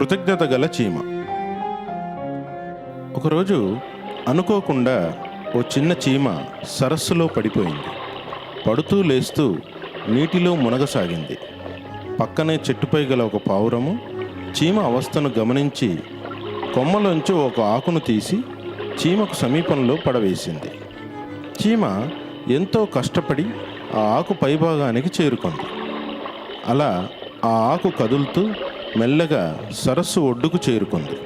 కృతజ్ఞత గల చీమ. ఒకరోజు అనుకోకుండా ఓ చిన్న చీమ సరస్సులో పడిపోయింది. పడుతూ లేస్తూ నీటిలో మునగసాగింది. పక్కనే చెట్టుపై గల ఒక పావురము చీమ అవస్థను గమనించి కొమ్మలోంచి ఒక ఆకును తీసి చీమకు సమీపంలో పడవేసింది. చీమ ఎంతో కష్టపడి ఆ ఆకు పైభాగానికి చేరుకుంది. అలా ఆ ఆకు కదులుతూ మెల్లగా సరస్సు ఒడ్డుకు చేరుకుంది.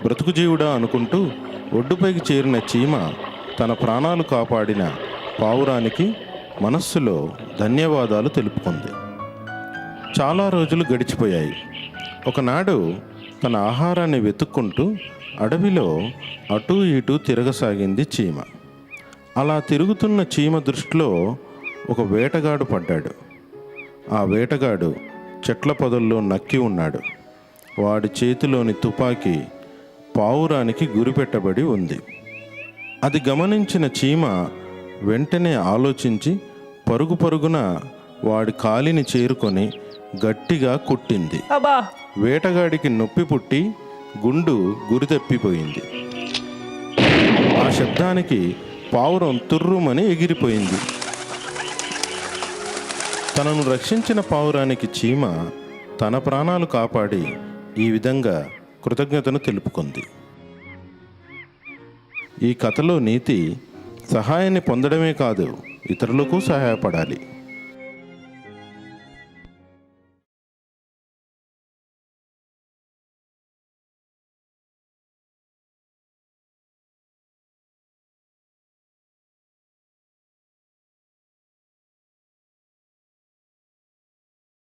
బ్రతుకు జీవుడా అనుకుంటూ ఒడ్డుపైకి చేరిన చీమ తన ప్రాణాలు కాపాడిన పావురానికి మనస్సులో ధన్యవాదాలు తెలుపుకుంది. చాలా రోజులు గడిచిపోయాయి. ఒకనాడు తన ఆహారాన్ని వెతుక్కుంటూ అడవిలో అటూ ఇటూ తిరగసాగింది చీమ. అలా తిరుగుతున్న చీమ దృష్టిలో ఒక వేటగాడు పడ్డాడు. ఆ వేటగాడు చెట్ల పొదల్లో నక్కి ఉన్నాడు. వాడి చేతిలోని తుపాకీ పావురానికి గురిపెట్టబడి ఉంది. అది గమనించిన చీమ వెంటనే ఆలోచించి పరుగు పరుగున వాడి కాలిని చేరుకొని గట్టిగా కుట్టింది. వేటగాడికి నొప్పి పుట్టి గుండు గురి తప్పిపోయింది. ఆ శబ్దానికి పావురం తుర్రుమని ఎగిరిపోయింది. తనను రక్షించిన పావురానికి చీమ తన ప్రాణాలు కాపాడి ఈ విధంగా కృతజ్ఞతను తెలుపుకుంది. ఈ కథలో నీతి సహాయాన్ని పొందడమే కాదు, ఇతరులకు సహాయపడాలి.